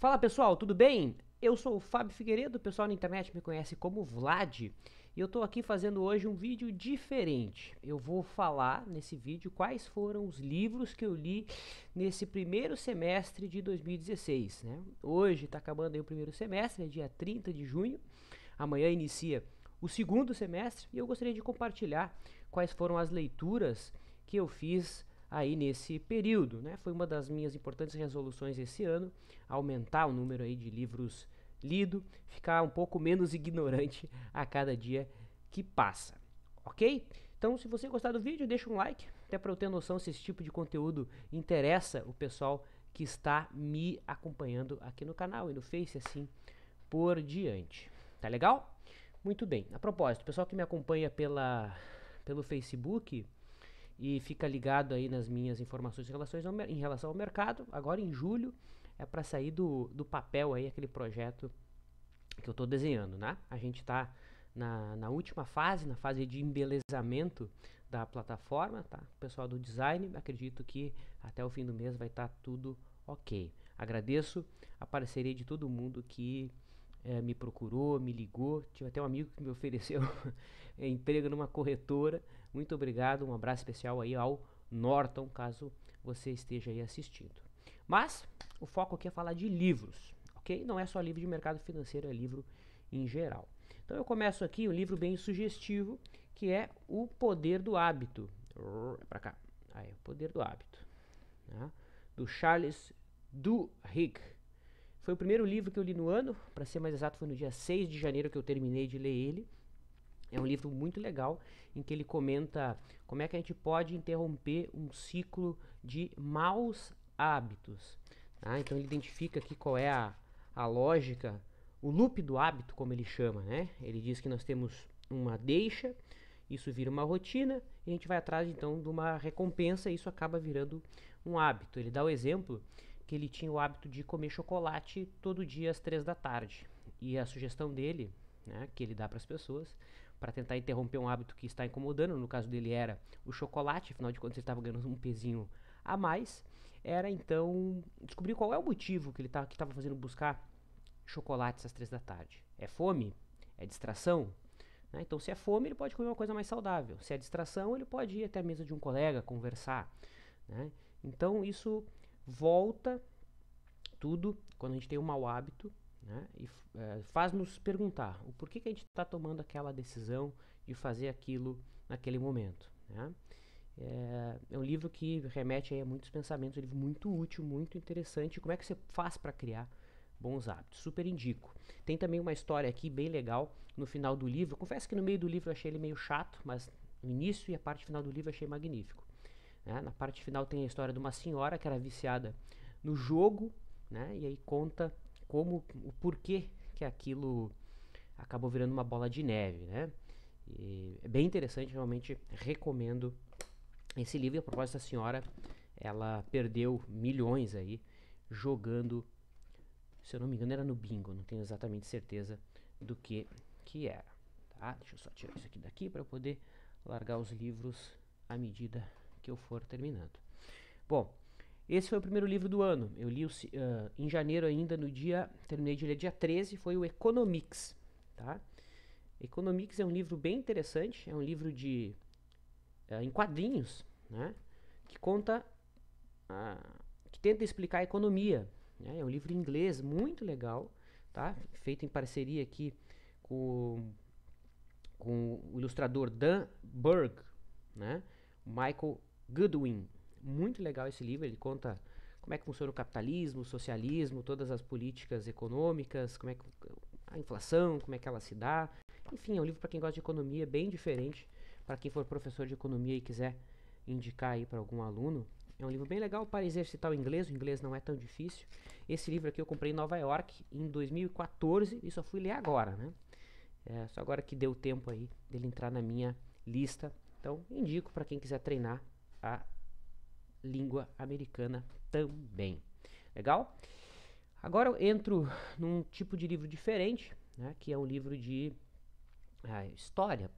Fala pessoal, tudo bem? Eu sou o Fábio Figueiredo, o pessoal na internet me conhece como Vlad, e eu tô aqui fazendo hoje um vídeo diferente. Eu vou falar nesse vídeo quais foram os livros que eu li nesse primeiro semestre de 2016, né? Hoje tá acabando aí o primeiro semestre, é dia 30 de junho, amanhã inicia o segundo semestre, e eu gostaria de compartilhar quais foram as leituras que eu fiz aí nesse período, né? Foi uma das minhas importantes resoluções esse ano, aumentar o número aí de livros lido, ficar um pouco menos ignorante a cada dia que passa, ok? Então, se você gostar do vídeo, deixa um like, até para eu ter noção se esse tipo de conteúdo interessa o pessoal que está me acompanhando aqui no canal e no Face, assim por diante. Tá legal? Muito bem. A propósito, o pessoal que me acompanha pelo Facebook e fica ligado aí nas minhas informações em relação ao mercado, agora em julho é para sair do papel aí aquele projeto que eu estou desenhando, né? A gente está na última fase, na fase de embelezamento da plataforma, tá? O pessoal do design, acredito que até o fim do mês vai estar tudo ok. Agradeço a parceria de todo mundo que me procurou, me ligou. Tive até um amigo que me ofereceu emprego numa corretora. Muito obrigado, um abraço especial aí ao Norton, caso você esteja aí assistindo. Mas o foco aqui é falar de livros, ok? Não é só livro de mercado financeiro, é livro em geral. Então eu começo aqui um livro bem sugestivo, que é O Poder do Hábito. Pra cá. Aí, O Poder do Hábito, né? Do Charles Duhigg. Foi o primeiro livro que eu li no ano, para ser mais exato, foi no dia 6 de janeiro que eu terminei de ler ele. É um livro muito legal, em que ele comenta como é que a gente pode interromper um ciclo de maus hábitos. Tá? Então ele identifica aqui qual é a lógica, o loop do hábito, como ele chama, né? Ele diz que nós temos uma deixa, isso vira uma rotina, e a gente vai atrás então de uma recompensa, e isso acaba virando um hábito. Ele dá o exemplo que ele tinha o hábito de comer chocolate todo dia às 3 da tarde. E a sugestão dele, né, que ele dá para as pessoas, para tentar interromper um hábito que está incomodando, no caso dele era o chocolate, afinal de contas ele estava ganhando um pezinho a mais, era então descobrir qual é o motivo que ele estava fazendo buscar chocolates às 3 da tarde. É fome? É distração? Né? Então, se é fome, ele pode comer uma coisa mais saudável. Se é distração, ele pode ir até a mesa de um colega, conversar. Né? Então, isso volta tudo quando a gente tem um mau hábito, né? E faz nos perguntar o porquê que a gente está tomando aquela decisão de fazer aquilo naquele momento, né? É um livro que remete aí a muitos pensamentos, um livro muito útil, muito interessante. Como é que você faz para criar bons hábitos? Super indico. Tem também uma história aqui bem legal no final do livro. Confesso que no meio do livro eu achei ele meio chato, mas no início e a parte final do livro eu achei magnífico. Né? Na parte final tem a história de uma senhora que era viciada no jogo, né? E aí conta o porquê que aquilo acabou virando uma bola de neve, né? E é bem interessante, realmente recomendo esse livro. E a propósito, da senhora, ela perdeu milhões aí jogando, se eu não me engano era no bingo, não tenho exatamente certeza do que era, tá? Deixa eu só tirar isso aqui daqui para eu poder largar os livros à medida que eu for terminando. Bom, esse foi o primeiro livro do ano. Eu li em janeiro ainda, terminei de ler dia 13, foi o Economics, tá? Economics é um livro bem interessante, é um livro em quadrinhos, né? Que conta, que tenta explicar a economia, né? É um livro em inglês muito legal, tá? Feito em parceria aqui com o ilustrador Dan Berg, né? Michael Goodwin. Muito legal esse livro, ele conta como é que funciona o capitalismo, o socialismo, todas as políticas econômicas, como é que a inflação, como é que ela se dá. Enfim, é um livro para quem gosta de economia, bem diferente, para quem for professor de economia e quiser indicar aí para algum aluno. É um livro bem legal para exercitar o inglês não é tão difícil. Esse livro aqui eu comprei em Nova York em 2014 e só fui ler agora, né? Só agora que deu tempo aí dele entrar na minha lista. Então, indico para quem quiser treinar a língua americana também. Legal? Agora eu entro num tipo de livro diferente, né, que é um livro de história,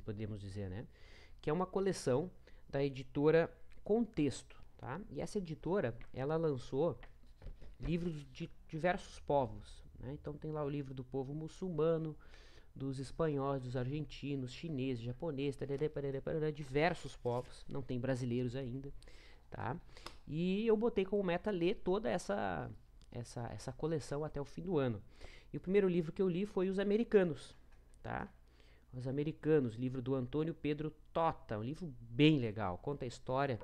podemos dizer, né, que é uma coleção da editora Contexto, tá? E essa editora, ela lançou livros de diversos povos, né? Então tem lá o livro do povo muçulmano, dos espanhóis, dos argentinos, chineses, japoneses, tarará, parará, parará, diversos povos, não tem brasileiros ainda, tá? E eu botei como meta ler toda essa coleção até o fim do ano. E o primeiro livro que eu li foi Os Americanos, tá? Os Americanos, livro do Antônio Pedro Tota, um livro bem legal, conta a história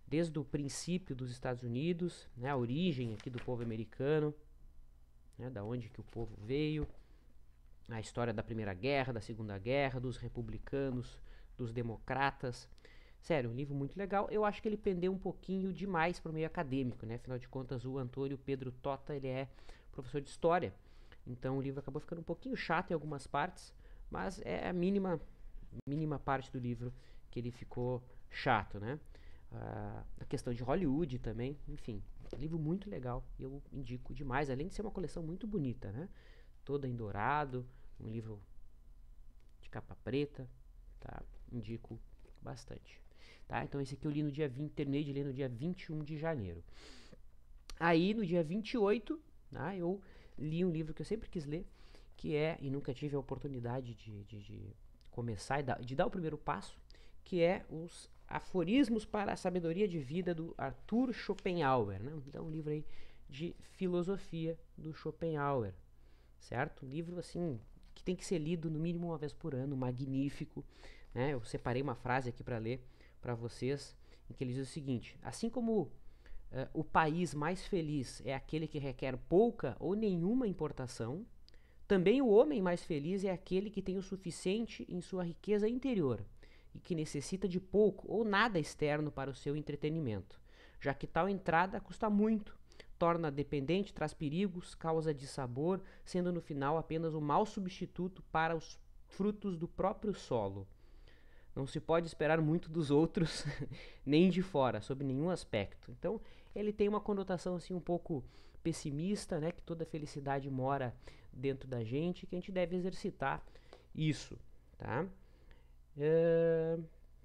desde o princípio dos Estados Unidos, né, a origem aqui do povo americano, né, da onde que o povo veio, a história da Primeira Guerra, da Segunda Guerra, dos republicanos, dos democratas. Sério, um livro muito legal. Eu acho que ele pendeu um pouquinho demais para o meio acadêmico, né? Afinal de contas, o Antônio Pedro Tota, ele é professor de história. Então o livro acabou ficando um pouquinho chato em algumas partes, mas é a mínima parte do livro que ele ficou chato, né? A questão de Hollywood também, enfim, livro muito legal, eu indico demais, além de ser uma coleção muito bonita, né? Toda em dourado, um livro de capa preta, tá? Indico bastante, tá? Então esse aqui eu li no dia 20, terminei de ler no dia 21 de janeiro. Aí no dia 28, tá? Eu li um livro que eu sempre quis ler, que é, e nunca tive a oportunidade de começar e de dar o primeiro passo, que é os Aforismos para a Sabedoria de Vida do Arthur Schopenhauer, né? Então um livro aí de filosofia do Schopenhauer, certo? Um livro assim que tem que ser lido no mínimo uma vez por ano, magnífico, né? Eu separei uma frase aqui para ler para vocês, em que ele diz o seguinte: assim como o país mais feliz é aquele que requer pouca ou nenhuma importação, também o homem mais feliz é aquele que tem o suficiente em sua riqueza interior e que necessita de pouco ou nada externo para o seu entretenimento, já que tal entrada custa muito, torna dependente, traz perigos, causa dissabor, sendo no final apenas um mau substituto para os frutos do próprio solo. Não se pode esperar muito dos outros, nem de fora, sob nenhum aspecto. Então, ele tem uma conotação assim um pouco pessimista, né, que toda felicidade mora dentro da gente, que a gente deve exercitar isso, tá?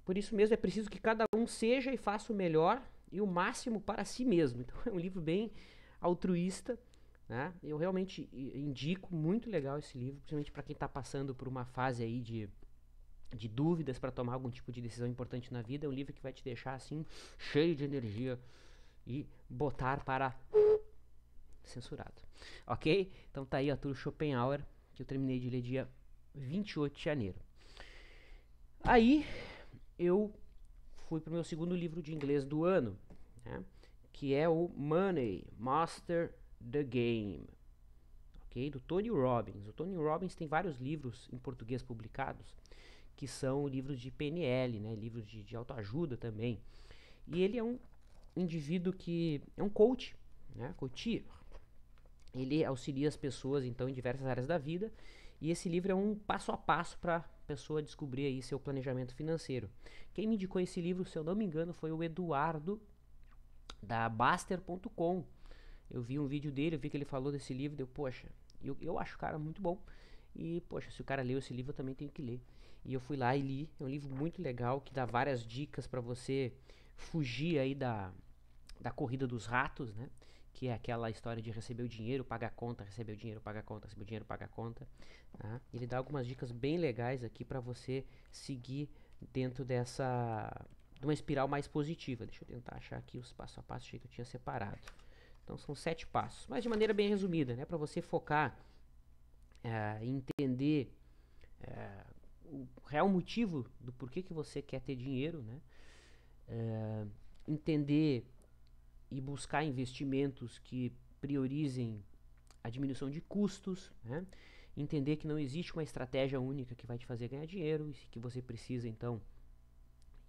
Por isso mesmo é preciso que cada um seja e faça o melhor e o máximo para si mesmo. Então é um livro bem altruísta, né? Eu realmente indico, muito legal esse livro, principalmente para quem está passando por uma fase aí de dúvidas para tomar algum tipo de decisão importante na vida. É um livro que vai te deixar assim cheio de energia e botar para censurado, ok? Então tá aí Arthur Schopenhauer, que eu terminei de ler dia 28 de janeiro. Aí eu fui pro meu segundo livro de inglês do ano, né? Que é o Money, Master the Game, ok? Do Tony Robbins. O Tony Robbins tem vários livros em português publicados, que são livros de PNL, né? Livros de autoajuda também. E ele é um indivíduo que é um coach, né? Coach. Ele auxilia as pessoas então em diversas áreas da vida. E esse livro é um passo a passo para a pessoa descobrir aí seu planejamento financeiro. Quem me indicou esse livro, se eu não me engano, foi o Eduardo da Baster.com. Eu vi um vídeo dele, eu vi que ele falou desse livro, deu, poxa, eu acho o cara muito bom. E, poxa, se o cara leu esse livro, eu também tenho que ler. E eu fui lá e li. É um livro muito legal, que dá várias dicas para você fugir aí da corrida dos ratos, né? Que é aquela história de receber o dinheiro, pagar a conta, receber o dinheiro, pagar a conta, receber o dinheiro, pagar a conta. Tá? Ele dá algumas dicas bem legais aqui para você seguir dentro de uma espiral mais positiva. Deixa eu tentar achar aqui os passo a passo, achei que eu tinha separado. Então são 7 passos, mas de maneira bem resumida, né? Para você focar e entender o real motivo do porquê que você quer ter dinheiro, né? Entender e buscar investimentos que priorizem a diminuição de custos, né? Entender que não existe uma estratégia única que vai te fazer ganhar dinheiro e que você precisa então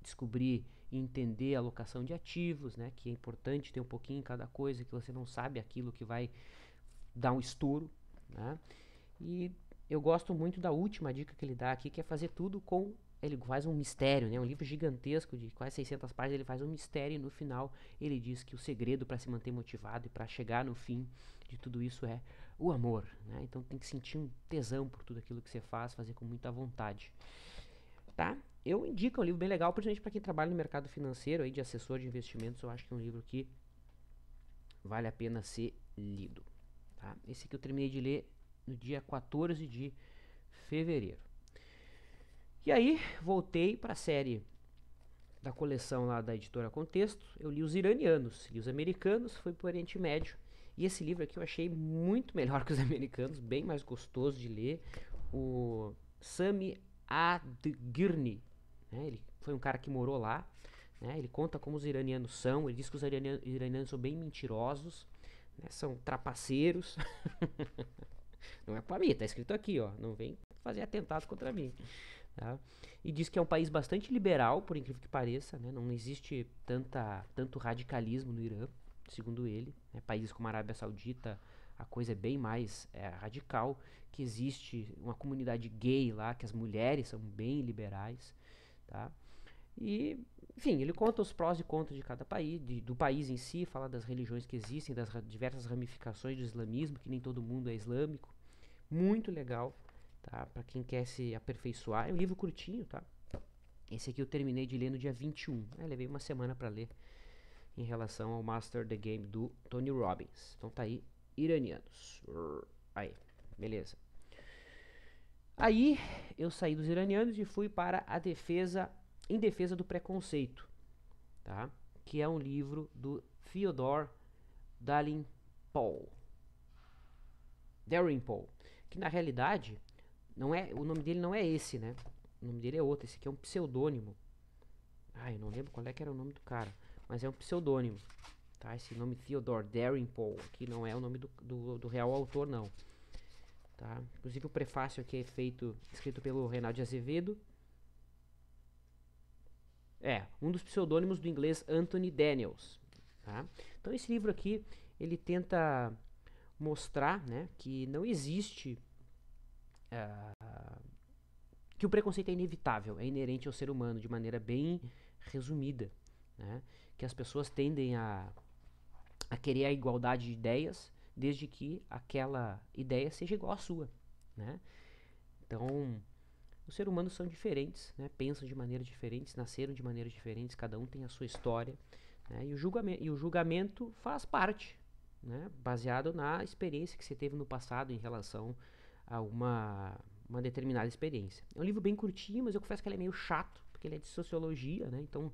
descobrir e entender a alocação de ativos, né? Que é importante ter um pouquinho em cada coisa, que você não sabe aquilo que vai dar um estouro, né? E eu gosto muito da última dica que ele dá aqui, que é fazer tudo com... Ele faz um mistério, né? Um livro gigantesco de quase 600 páginas, ele faz um mistério e no final ele diz que o segredo para se manter motivado e para chegar no fim de tudo isso é o amor, né? Então tem que sentir um tesão por tudo aquilo que você faz, fazer com muita vontade, tá? Eu indico, é um livro bem legal, principalmente para quem trabalha no mercado financeiro, aí, de assessor de investimentos. Eu acho que é um livro que vale a pena ser lido. Tá? Esse aqui eu terminei de ler no dia 14 de fevereiro. E aí, voltei para a série da coleção lá da editora Contexto. Eu li os iranianos, li os americanos, fui para o Oriente Médio. E esse livro aqui eu achei muito melhor que os americanos, bem mais gostoso de ler. O Sami Adgirni, né? Ele foi um cara que morou lá, né? Ele conta como os iranianos são, ele diz que os iranianos são bem mentirosos, né? São trapaceiros. Não é pra mim, tá escrito aqui, ó. Não vem fazer atentado contra mim. Tá? E diz que é um país bastante liberal, por incrível que pareça, né? Não existe tanto radicalismo no Irã, segundo ele, né? Países como a Arábia Saudita, a coisa é bem mais radical, que existe uma comunidade gay lá, que as mulheres são bem liberais, tá? E, enfim, ele conta os prós e contras de cada país, do país em si, fala das religiões que existem, das diversas ramificações do islamismo, que nem todo mundo é islâmico. Muito legal, tá? Pra quem quer se aperfeiçoar. É um livro curtinho, tá? Esse aqui eu terminei de ler no dia 21. Levei uma semana pra ler em relação ao Master the Game do Tony Robbins. Então tá aí, iranianos. Aí, beleza. Aí eu saí dos iranianos e fui para Em Defesa do Preconceito, tá? Que é um livro do Theodore Dalrymple. Que na realidade o nome dele não é esse, né? O nome dele é outro, esse aqui é um pseudônimo. Eu não lembro qual é que era o nome do cara, mas é um pseudônimo, tá? Esse nome Theodore Dalrymple aqui não é o nome do real autor, não, tá? Inclusive o prefácio aqui é escrito pelo Reinaldo Azevedo. Um dos pseudônimos do inglês Anthony Daniels, tá? Então esse livro aqui, ele tenta mostrar, né, que não existe que o preconceito é inevitável, é inerente ao ser humano de maneira bem resumida, né? Que as pessoas tendem a querer a igualdade de ideias desde que aquela ideia seja igual à sua, né? Então, os seres humanos são diferentes, né? Pensam de maneiras diferentes, nasceram de maneiras diferentes, cada um tem a sua história, né? E o julgamento faz parte, né? Baseado na experiência que você teve no passado em relação a uma determinada experiência. É um livro bem curtinho, mas eu confesso que ele é meio chato, porque ele é de sociologia, né? Então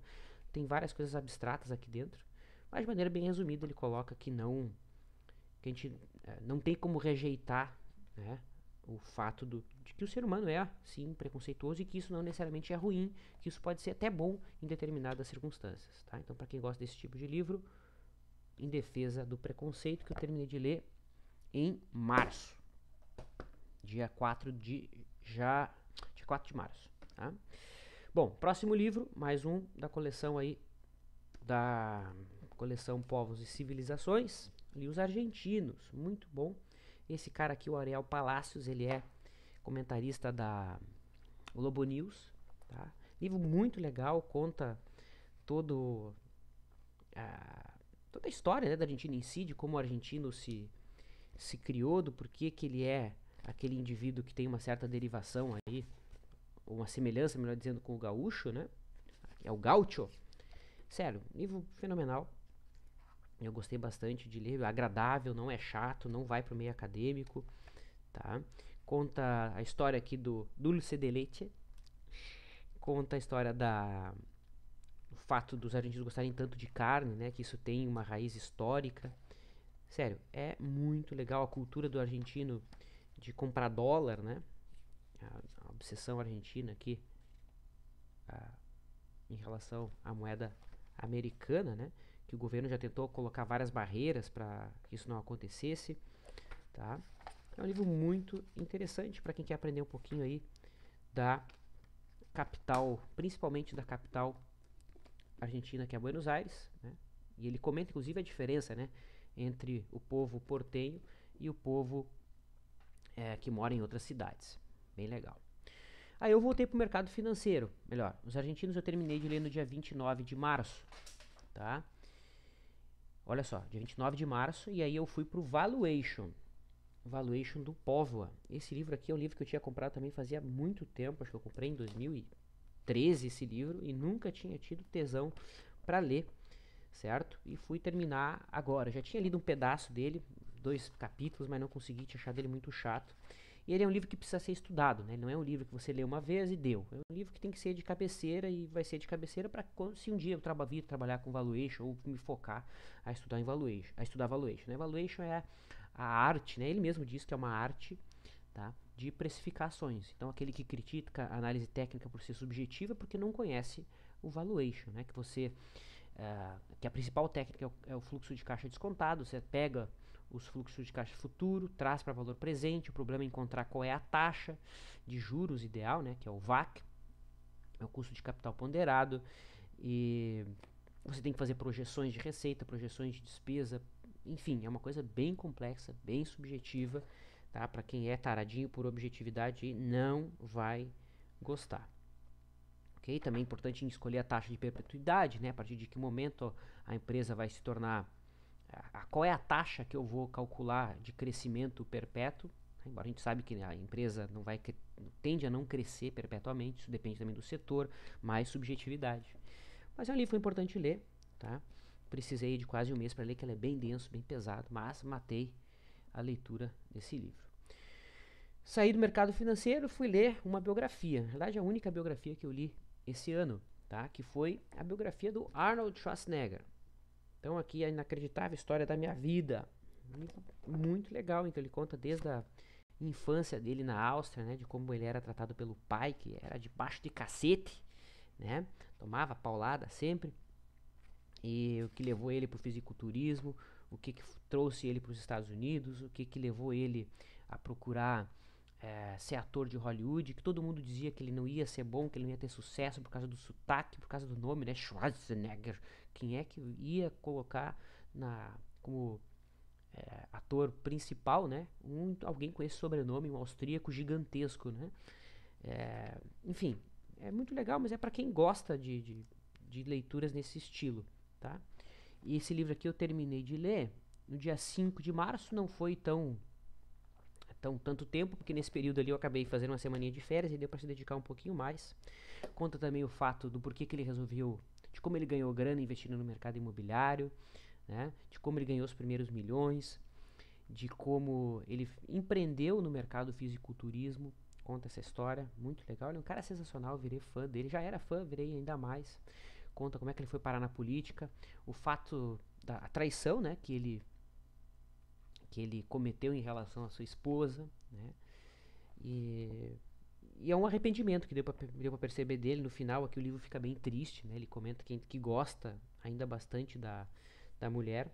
tem várias coisas abstratas aqui dentro. Mas de maneira bem resumida ele coloca que a gente não tem como rejeitar, né, o fato de que o ser humano é, sim, preconceituoso e que isso não necessariamente é ruim, que isso pode ser até bom em determinadas circunstâncias, tá? Então, para quem gosta desse tipo de livro, Em Defesa do Preconceito, que eu terminei de ler em março, dia 4 de março, tá? Bom, próximo livro, mais um da coleção aí, da coleção Povos e Civilizações, li Os Argentinos, muito bom. Esse cara aqui, o Ariel Palacios, ele é comentarista da Globo News, tá? Livro muito legal, conta toda a história, né, da Argentina em si, de como o argentino se criou, do porquê que ele é aquele indivíduo que tem uma certa derivação aí, uma semelhança, melhor dizendo, com o gaúcho, né? É o gaucho. Sério, livro fenomenal. Eu gostei bastante de ler, agradável, não é chato, não vai pro meio acadêmico, tá? Conta a história aqui do Dulce de Leite, conta a história do fato dos argentinos gostarem tanto de carne, né? Que isso tem uma raiz histórica. Sério, é muito legal a cultura do argentino de comprar dólar, né? A obsessão argentina aqui em relação à moeda americana, né? Que o governo já tentou colocar várias barreiras para que isso não acontecesse, tá? É um livro muito interessante para quem quer aprender um pouquinho aí da capital, principalmente da capital argentina, que é Buenos Aires, né? E ele comenta inclusive a diferença, né, entre o povo portenho e o povo que mora em outras cidades. Bem legal. Aí eu voltei pro mercado financeiro. Melhor, os argentinos eu terminei de ler no dia 29 de março, tá? Olha só, dia 29 de março, e aí eu fui pro Valuation do Póvoa. Esse livro aqui é um livro que eu tinha comprado também fazia muito tempo, acho que eu comprei em 2013 esse livro e nunca tinha tido tesão para ler, certo? E fui terminar agora. Já tinha lido um pedaço dele, 2 capítulos, mas não consegui, tinha achado ele muito chato. E ele é um livro que precisa ser estudado, né? Não é um livro que você lê uma vez e deu. É um livro que tem que ser de cabeceira e vai ser de cabeceira para se um dia eu vir trabalhar com valuation ou me focar a estudar em valuation, a estudar valuation, né? Valuation é a arte, né? Ele mesmo diz que é uma arte, tá? De precificações. Então aquele que critica a análise técnica por ser subjetiva porque não conhece o valuation, né? Que a principal técnica é o fluxo de caixa descontado. Você pega os fluxos de caixa futuro, traz para valor presente. O problema é encontrar qual é a taxa de juros ideal, né, que é o VAC, é o custo de capital ponderado. E você tem que fazer projeções de receita, projeções de despesa. Enfim, é uma coisa bem complexa, bem subjetiva, tá? Para quem é taradinho por objetividade, não vai gostar. Okay? Também é importante escolher a taxa de perpetuidade, né? A partir de que momento a empresa vai se tornar... qual é a taxa que eu vou calcular de crescimento perpétuo? Embora a gente sabe que a empresa tende a não crescer perpetuamente, isso depende também do setor, mais subjetividade. Mas é um livro importante ler, tá? Precisei de quase um mês para ler, que ele é bem denso, bem pesado, mas matei a leitura desse livro. Saí do mercado financeiro, fui ler uma biografia, na verdade a única biografia que eu li esse ano, tá? Que foi a biografia do Arnold Schwarzenegger. Então aqui a inacreditável história da minha vida, muito legal. Então ele conta desde a infância dele na Áustria, né, de como ele era tratado pelo pai, que era debaixo de cacete, né, tomava paulada sempre, e o que levou ele para o fisiculturismo, o que trouxe ele para os Estados Unidos, o que levou ele a procurar ser ator de Hollywood, que todo mundo dizia que ele não ia ser bom, que ele não ia ter sucesso por causa do sotaque, por causa do nome, né, Schwarzenegger. Quem é que ia colocar como ator principal, né, alguém com esse sobrenome, um austríaco gigantesco, né? Enfim, é muito legal, mas é para quem gosta de leituras nesse estilo, tá? E esse livro aqui eu terminei de ler no dia 5 de março, não foi tanto tempo, porque nesse período ali eu acabei fazendo uma semaninha de férias e deu para se dedicar um pouquinho mais. Conta também o fato do porquê que ele resolveu, de como ele ganhou grana investindo no mercado imobiliário, né? De como ele ganhou os primeiros milhões, de como ele empreendeu no mercado fisiculturismo. Conta essa história, muito legal. Ele é um cara sensacional, virei fã dele, já era fã, virei ainda mais. Conta como é que ele foi parar na política, o fato da traição, né, que ele cometeu em relação à sua esposa, né? E é um arrependimento que deu pra perceber dele no final. Aqui o livro fica bem triste, né? Ele comenta que gosta ainda bastante da mulher.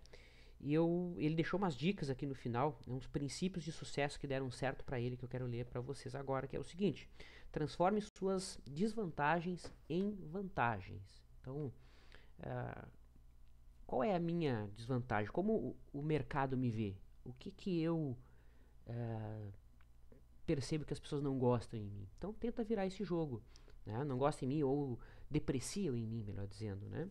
Ele deixou umas dicas aqui no final, né, uns princípios de sucesso que deram certo para ele, que eu quero ler para vocês agora, que é o seguinte: transforme suas desvantagens em vantagens. Então, qual é a minha desvantagem? Como o mercado me vê? O que eu percebo que as pessoas não gostam em mim? Então, tenta virar esse jogo, né? Não gosta em mim ou depreciam em mim, melhor dizendo, né?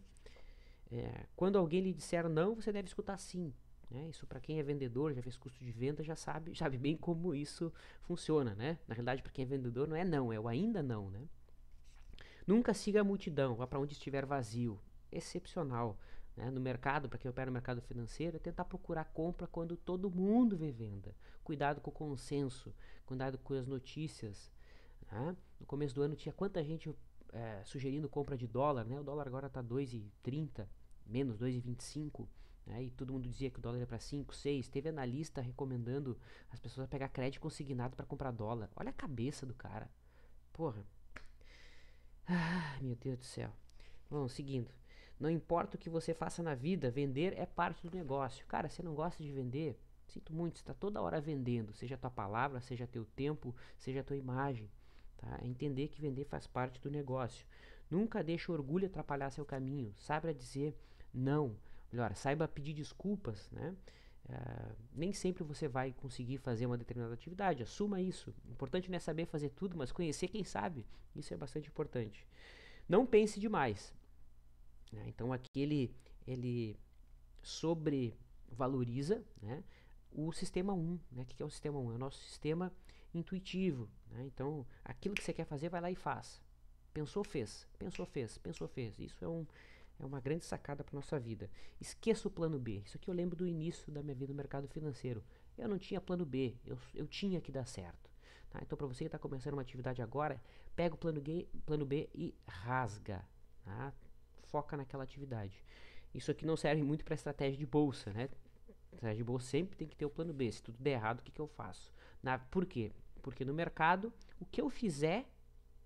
Quando alguém lhe disser não, você deve escutar sim, né? Isso para quem é vendedor, já fez curso de venda, já sabe bem como isso funciona, né? Na realidade, para quem é vendedor não é não, é o ainda não, né? Nunca siga a multidão, vá para onde estiver vazio. Excepcional, né? No mercado, para quem opera no mercado financeiro, é tentar procurar compra quando todo mundo vê venda. Cuidado com o consenso, cuidado com as notícias, né? No começo do ano tinha quanta gente sugerindo compra de dólar, né? O dólar agora está 2,30, menos 2,25, né? E todo mundo dizia que o dólar ia para 5, 6. Teve analista recomendando as pessoas a pegar crédito consignado para comprar dólar. Olha a cabeça do cara. Porra. Meu Deus do céu. Vamos, seguindo. Não importa o que você faça na vida, vender é parte do negócio. Cara, você não gosta de vender? Sinto muito, você está toda hora vendendo. Seja a tua palavra, seja teu tempo, seja a tua imagem. Tá? É entender que vender faz parte do negócio. Nunca deixe o orgulho atrapalhar seu caminho. Saiba dizer não. Melhor, saiba pedir desculpas, né? Nem sempre você vai conseguir fazer uma determinada atividade. Assuma isso. O importante não é saber fazer tudo, mas conhecer quem sabe. Isso é bastante importante. Não pense demais, né? Então aqui ele sobrevaloriza, né, o sistema 1. Né? O que é o sistema 1? É o nosso sistema intuitivo, né? Então aquilo que você quer fazer, vai lá e faz. Pensou, fez. Pensou, fez. Pensou, fez. Isso É uma grande sacada para nossa vida. Esqueça o plano B. Isso aqui eu lembro do início da minha vida no mercado financeiro. Eu não tinha plano B, eu tinha que dar certo. Tá? Então, para você que está começando uma atividade agora, pega o plano B e rasga. Tá? Foca naquela atividade. Isso aqui não serve muito para estratégia de bolsa, né? Estratégia de bolsa sempre tem que ter o plano B. Se tudo der errado, o que, que eu faço? Por quê? Porque no mercado, o que eu fizer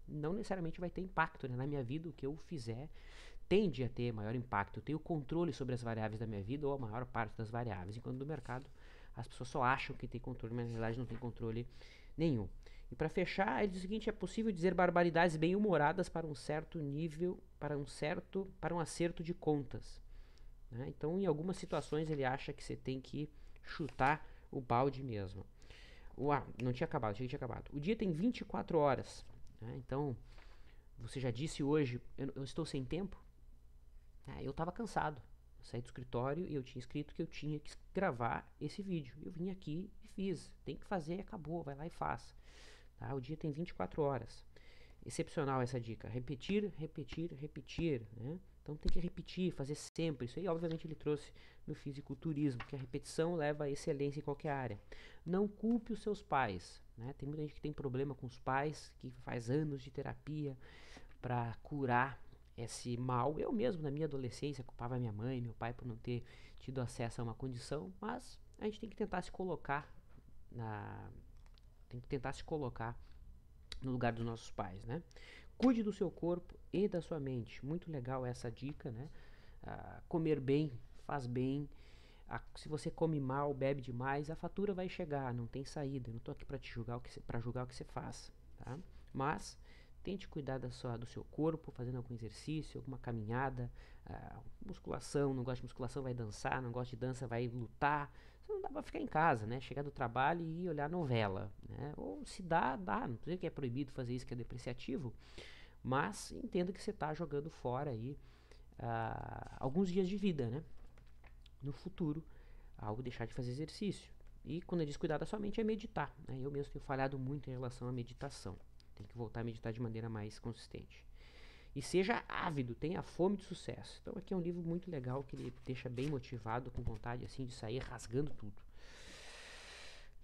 não necessariamente vai ter impacto, né? Na minha vida. O que eu fizer tende a ter maior impacto. Eu tenho controle sobre as variáveis da minha vida, ou a maior parte das variáveis, enquanto no mercado as pessoas só acham que tem controle, mas na realidade não tem controle nenhum. E para fechar, ele diz o seguinte: é possível dizer barbaridades bem-humoradas para um certo nível, para um acerto de contas. Né? Então, em algumas situações, ele acha que você tem que chutar o balde mesmo. Não tinha acabado, tinha acabado. O dia tem 24 horas. Né? Então, você já disse hoje, eu estou sem tempo? Eu estava cansado. Eu saí do escritório e eu tinha escrito que eu tinha que gravar esse vídeo. Eu vim aqui e fiz. Tem que fazer, acabou, vai lá e faz. Tá? O dia tem 24 horas. Excepcional essa dica. Repetir, repetir, repetir. Né? Então tem que repetir, fazer sempre. Isso aí, obviamente, ele trouxe no fisiculturismo, que a repetição leva à excelência em qualquer área. Não culpe os seus pais. Né? Tem muita gente que tem problema com os pais, que faz anos de terapia para curar esse mal. Eu mesmo, na minha adolescência, culpava minha mãe, meu pai por não ter tido acesso a uma condição, mas a gente tem que tentar se colocar no lugar dos nossos pais, né? Cuide do seu corpo e da sua mente. Muito legal essa dica, né? Comer bem faz bem. Se você come mal, bebe demais, a fatura vai chegar, não tem saída. Eu não estou aqui para julgar o que você faz, tá? Mas tente cuidar do seu corpo, fazendo algum exercício, alguma caminhada, musculação. Não gosta de musculação, vai dançar. Não gosta de dança, vai lutar. Não dá pra ficar em casa, né? Chegar do trabalho e olhar novela, né? Ou se dá. Não sei que é proibido fazer isso, que é depreciativo, mas entenda que você está jogando fora aí alguns dias de vida, né? No futuro, ao deixar de fazer exercício. E quando é descuidar da sua mente é meditar, né? Eu mesmo tenho falhado muito em relação à meditação. Tem que voltar a meditar de maneira mais consistente. E seja ávido, tenha fome de sucesso. Então aqui é um livro muito legal que ele deixa bem motivado, com vontade assim de sair rasgando tudo.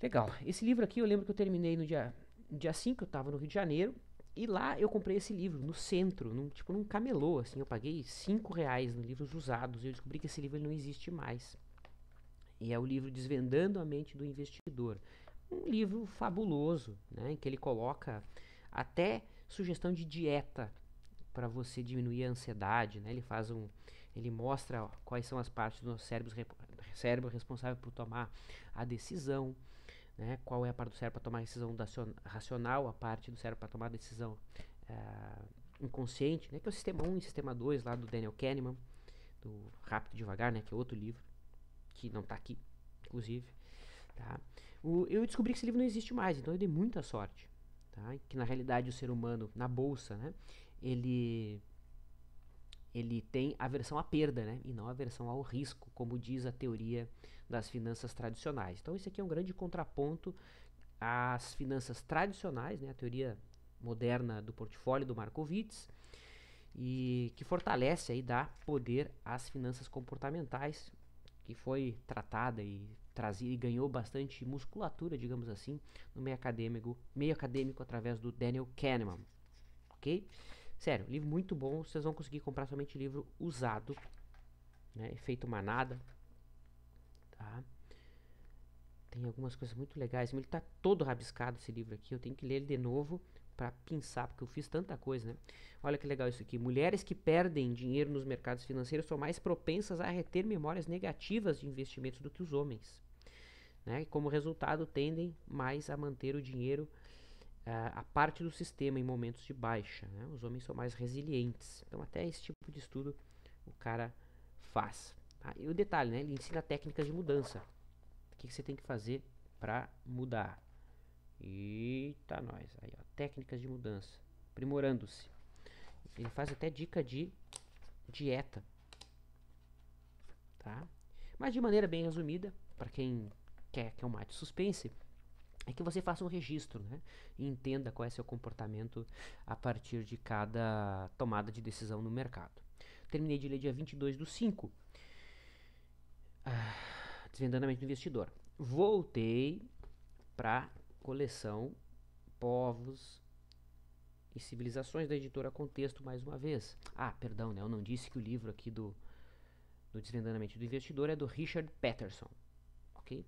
Legal. Esse livro aqui eu lembro que eu terminei no dia 5, eu estava no Rio de Janeiro. E lá eu comprei esse livro no centro, num camelô, assim. Eu paguei R$ 5 no livros usados. E eu descobri que esse livro não existe mais. E é o livro Desvendando a Mente do Investidor. Um livro fabuloso, né? Em que ele coloca até sugestão de dieta para você diminuir a ansiedade, né? Ele mostra quais são as partes do nosso cérebro responsável por tomar a decisão, né? Qual é a parte do cérebro para tomar a decisão racional, a parte do cérebro para tomar a decisão inconsciente, né? Que é o sistema 1 e sistema 2 lá do Daniel Kahneman, do Rápido e Devagar, né? Que é outro livro que não está aqui, inclusive, tá? Eu descobri que esse livro não existe mais, então eu dei muita sorte, tá? Que na realidade o ser humano na bolsa, né? Ele tem aversão à perda, né? E não aversão ao risco, como diz a teoria das finanças tradicionais. Então isso aqui é um grande contraponto às finanças tradicionais, né? A teoria moderna do portfólio do Markowitz, e que fortalece aí, dá poder às finanças comportamentais, que foi tratada e trazia e ganhou bastante musculatura, digamos assim, no meio acadêmico através do Daniel Kahneman, ok? Sério, livro muito bom. Vocês vão conseguir comprar somente livro usado, né? Efeito manada, tá? Tem algumas coisas muito legais. Ele tá todo rabiscado esse livro aqui. Eu tenho que ler ele de novo para pensar, porque eu fiz tanta coisa, né? Olha que legal isso aqui. Mulheres que perdem dinheiro nos mercados financeiros são mais propensas a reter memórias negativas de investimentos do que os homens, né? E como resultado, tendem mais a manter o dinheiro a parte do sistema em momentos de baixa, né? Os homens são mais resilientes. Então até esse tipo de estudo o cara faz, tá? E o detalhe, né? Ele ensina técnicas de mudança. O que você tem que fazer para mudar. Eita, nós. Aí, ó, técnicas de mudança. Aprimorando-se. Ele faz até dica de dieta, tá? Mas de maneira bem resumida, para quem quer um mate suspense, é que você faça um registro, né? E entenda qual é seu comportamento a partir de cada tomada de decisão no mercado. Terminei de ler dia 22/5. Desvendando a Mente do Investidor. Voltei para coleção Povos e Civilizações da editora Contexto mais uma vez. Perdão, né? Eu não disse que o livro aqui do Desvendando a Mente do Investidor é do Richard Peterson, ok?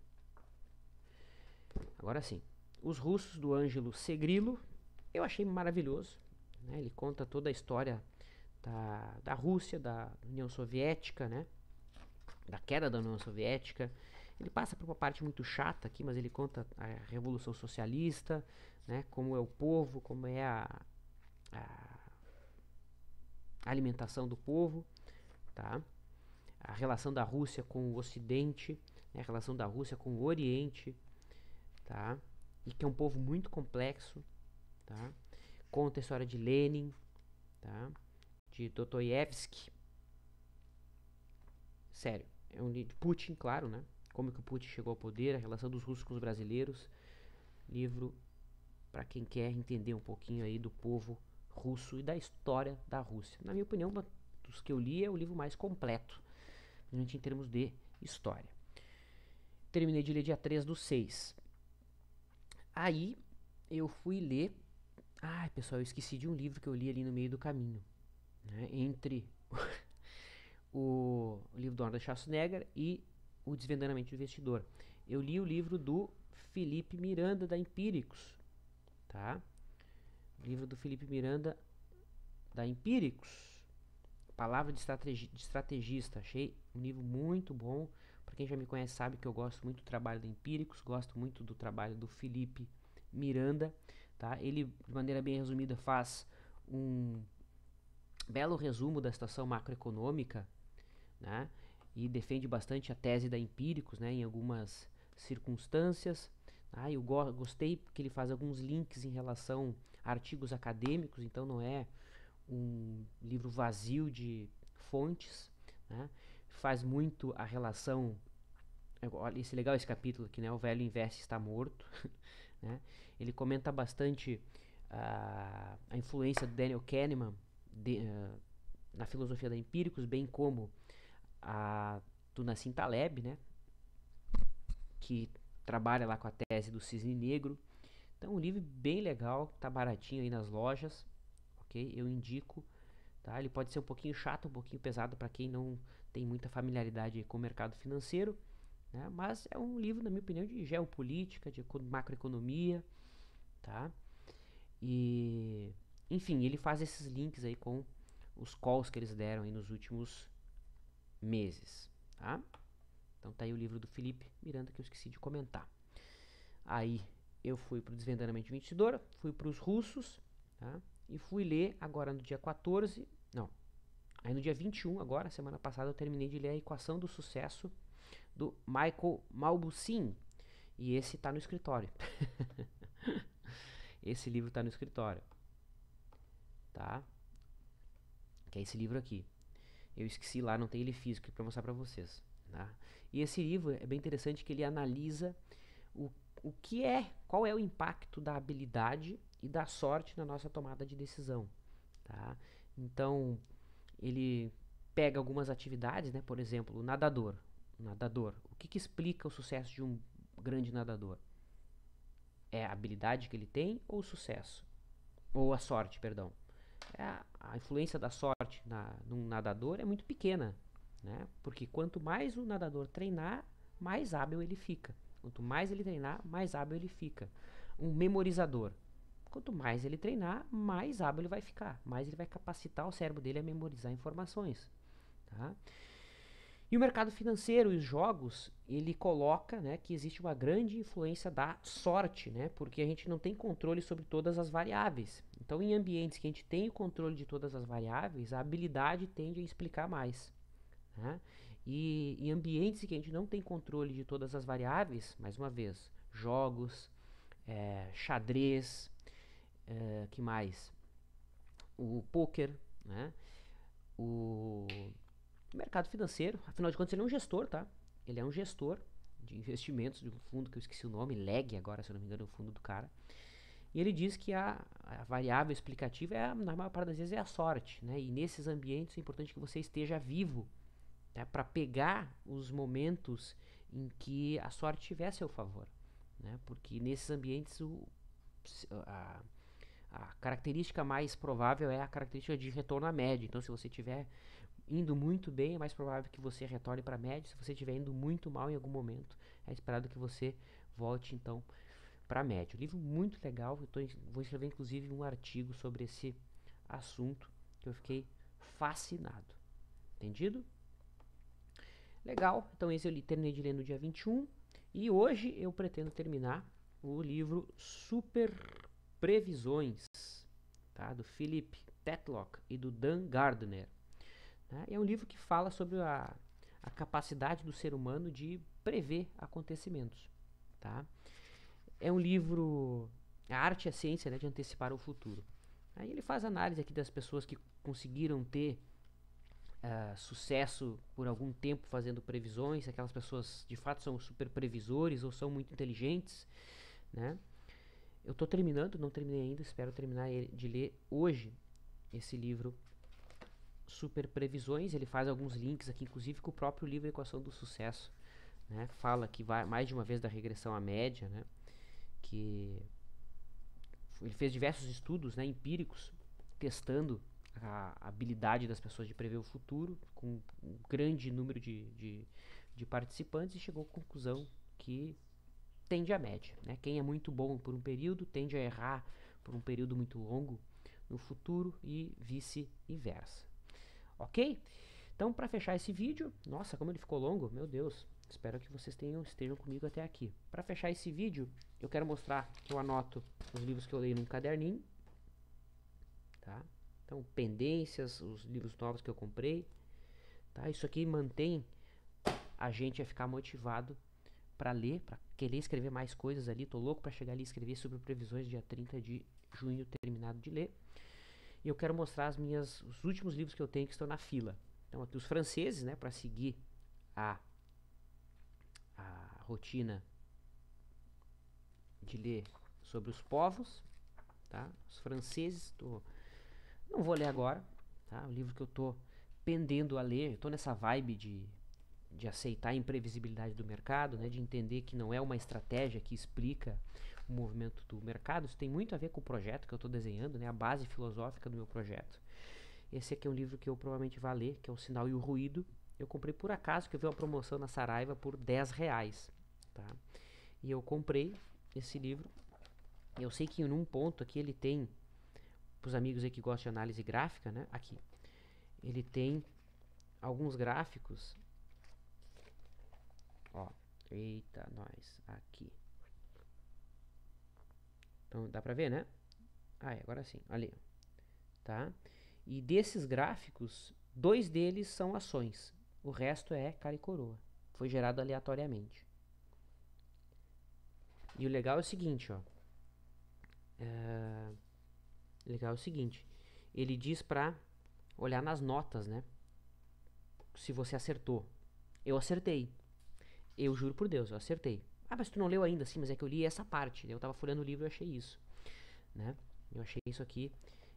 Agora sim, Os Russos, do Ângelo Segrilo, eu achei maravilhoso, né? Ele conta toda a história da Rússia, da União Soviética, né? Da queda da União Soviética. Ele passa por uma parte muito chata aqui, mas ele conta a Revolução Socialista, né? Como é o povo, como é a alimentação do povo, tá? A relação da Rússia com o Ocidente, né? A relação da Rússia com o Oriente, tá? E que é um povo muito complexo, tá? Conta a história de Lenin, tá? De Dostoiévski. Sério, é um livro de Putin, claro, né? Como que o Putin chegou ao poder, a relação dos russos com os brasileiros. Livro para quem quer entender um pouquinho aí do povo russo e da história da Rússia. Na minha opinião, dos que eu li, é o livro mais completo, principalmente em termos de história. Terminei de ler dia 3/6. Aí eu fui ler. Pessoal, eu esqueci de um livro que eu li ali no meio do caminho, né? Entre o livro do Arnold Schwarzenegger e o Desvendando a Mente do Investidor. Eu li o livro do Felipe Miranda, da Empíricos, tá? O livro do Felipe Miranda, da Empíricos, Palavra de Estrategista. Achei um livro muito bom. Para quem já me conhece sabe que eu gosto muito do trabalho da Empíricos, gosto muito do trabalho do Felipe Miranda, tá? Ele, de maneira bem resumida, faz um belo resumo da situação macroeconômica, né? E defende bastante a tese da Empíricos, né? Em algumas circunstâncias. Eu gostei porque ele faz alguns links em relação a artigos acadêmicos, então não é um livro vazio de fontes, né? Faz muito a relação. Olha, esse legal esse capítulo aqui, né? O velho investe está morto, né? Ele comenta bastante a influência do Daniel Kahneman na filosofia da Empíricos, bem como a do Nassim Taleb, né? Que trabalha lá com a tese do cisne negro. Então, um livro bem legal, tá baratinho aí nas lojas, ok? Eu indico, tá? Ele pode ser um pouquinho chato, um pouquinho pesado para quem não tem muita familiaridade com o mercado financeiro, né? Mas é um livro, na minha opinião, de geopolítica, de macroeconomia, tá? E, enfim, ele faz esses links aí com os calls que eles deram aí nos últimos meses, tá? Então tá aí o livro do Felipe Miranda que eu esqueci de comentar. Aí eu fui pro Desvendando a Mente do Investidor, fui pros Russos, tá? E fui ler agora no dia 14, não, aí no dia 21 agora, semana passada eu terminei de ler A Equação do Sucesso do Michael Malbucin. E esse tá no escritório. Esse livro tá no escritório, tá? Que é esse livro aqui. Eu esqueci lá, não tem ele físico para mostrar para vocês, tá? E esse livro é bem interessante que ele analisa o que é, qual é o impacto da habilidade e da sorte na nossa tomada de decisão, tá? Então, ele pega algumas atividades, né? Por exemplo, o nadador. O que explica o sucesso de um grande nadador? É a habilidade que ele tem ou o sucesso? Ou a sorte, perdão. A influência da sorte num nadador é muito pequena, né? Porque quanto mais o nadador treinar, mais hábil ele fica. Quanto mais ele treinar, mais hábil ele fica. Um memorizador. Quanto mais ele treinar, mais hábil ele vai ficar. Mais ele vai capacitar o cérebro dele a memorizar informações, tá? E o mercado financeiro e os jogos, ele coloca, né, que existe uma grande influência da sorte, né? Porque a gente não tem controle sobre todas as variáveis. Então, em ambientes que a gente tem o controle de todas as variáveis, a habilidade tende a explicar mais, né? E em ambientes que a gente não tem controle de todas as variáveis, mais uma vez, jogos, xadrez, que mais? O poker, né? O mercado financeiro, afinal de contas, ele é um gestor, tá? Ele é um gestor de investimentos de um fundo que eu esqueci o nome, LEG agora, se eu não me engano, é o fundo do cara. E ele diz que a variável explicativa, na maior parte das vezes, é a sorte, né? E nesses ambientes é importante que você esteja vivo, né? Para pegar os momentos em que a sorte estiver a seu favor, né? Porque nesses ambientes a, a característica mais provável é a característica de retorno à média. Então, se você estiver indo muito bem, é mais provável que você retorne para a média. Se você estiver indo muito mal em algum momento, é esperado que você volte então para a média. Um livro muito legal. Vou escrever inclusive um artigo sobre esse assunto que eu fiquei fascinado. Entendido? Legal. Então esse eu terminei de ler no dia 21 e hoje eu pretendo terminar o livro Super Previsões, tá? Do Philip Tetlock e do Dan Gardner. Né? É um livro que fala sobre a capacidade do ser humano de prever acontecimentos. Tá? É um livro, a arte e a ciência, né, de antecipar o futuro. Aí ele faz análise aqui das pessoas que conseguiram ter sucesso por algum tempo fazendo previsões, aquelas pessoas de fato são super previsores ou são muito inteligentes, né? Eu estou terminando, não terminei ainda, espero terminar de ler hoje esse livro Super Previsões. Ele faz alguns links aqui, inclusive com o próprio livro Equação do Sucesso, né? Fala que vai mais de uma vez da regressão à média, né? Que ele fez diversos estudos, né, empíricos, testando a habilidade das pessoas de prever o futuro, com um grande número de participantes, e chegou à conclusão que tende à média. Né? Quem é muito bom por um período tende a errar por um período muito longo no futuro e vice-versa. Ok? Então, para fechar esse vídeo, nossa, como ele ficou longo, meu Deus, espero que vocês estejam comigo até aqui. Para fechar esse vídeo, eu quero mostrar que eu anoto os livros que eu leio num caderninho, tá? Então, pendências, os livros novos que eu comprei, tá? Isso aqui mantém a gente a ficar motivado para ler, para querer escrever mais coisas ali. Tô louco para chegar ali e escrever sobre previsões dia 30 de junho terminado de ler. E eu quero mostrar os últimos livros que eu tenho que estão na fila. Então, aqui os franceses, né, para seguir a rotina de ler sobre os povos, tá? Os franceses, não vou ler agora, tá? O livro que eu tô pendendo a ler, eu tô nessa vibe de aceitar a imprevisibilidade do mercado, né? De entender que não é uma estratégia que explica o movimento do mercado. Isso tem muito a ver com o projeto que eu tô desenhando, né? A base filosófica do meu projeto. Esse aqui é um livro que eu provavelmente vou ler, que é O Sinal e o Ruído. Eu comprei por acaso, que eu vi uma promoção na Saraiva por R$10, tá? E eu comprei esse livro. Eu sei que em um ponto aqui ele tem, para os amigos aí que gostam de análise gráfica, né? Aqui, ele tem alguns gráficos. Ó, eita, nós, aqui. Então dá pra ver, né? Ah, agora sim, ali, tá? E desses gráficos, 2 deles são ações. O resto é cara e coroa. Foi gerado aleatoriamente. E o legal é o seguinte, ó. Legal é o seguinte. Ele diz pra olhar nas notas, né? Se você acertou. Eu acertei. Eu juro por Deus, eu acertei. Ah, mas tu não leu ainda? Sim, mas é que eu li essa parte. Eu tava folhando o livro e achei isso, né? Eu achei isso aqui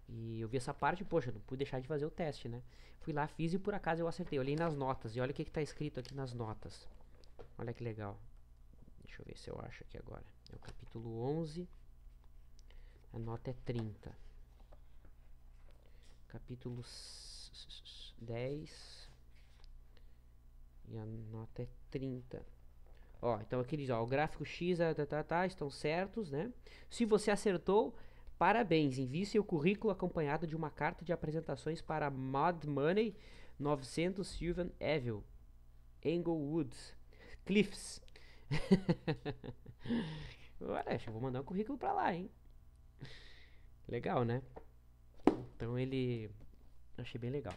e eu vi essa parte, poxa, não pude deixar de fazer o teste, né? Fui lá, fiz e por acaso eu acertei. Eu olhei nas notas e olha o que tá escrito aqui nas notas. Olha que legal. Deixa eu ver se eu acho aqui agora. É o capítulo 11. A nota é 30. Capítulo 10. E a nota é 30. Ó, então aqui diz, ó, o gráfico X estão certos, né? Se você acertou, parabéns. Envie seu currículo acompanhado de uma carta de apresentações para Mad Money 900 Sylvan Evil, Englewood Cliffs. Olha, eu vou mandar um currículo pra lá, hein? Legal, né? Então ele... achei bem legal.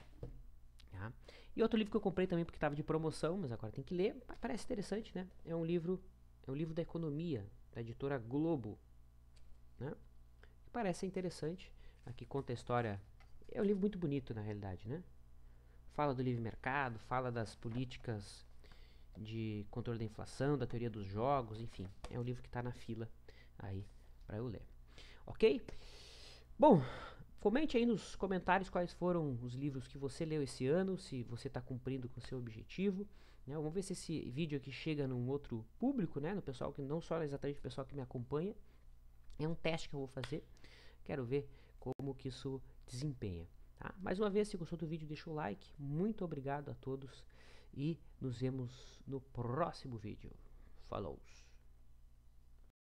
Tá? E outro livro que eu comprei também porque estava de promoção, mas agora tem que ler, parece interessante, né? É um livro da economia, da editora Globo, né? Parece interessante. Aqui conta a história. É um livro muito bonito, na realidade, né? Fala do livre mercado, fala das políticas de controle da inflação, da teoria dos jogos, enfim. É um livro que está na fila aí para eu ler. ok? Bom, comente aí nos comentários quais foram os livros que você leu esse ano, se você está cumprindo com o seu objetivo. Né? Vamos ver se esse vídeo aqui chega num outro público, né? No pessoal que não só exatamente o pessoal que me acompanha. É um teste que eu vou fazer. Quero ver como que isso desempenha. Tá? Mais uma vez, se gostou do vídeo, deixa o like. Muito obrigado a todos e nos vemos no próximo vídeo. Falou!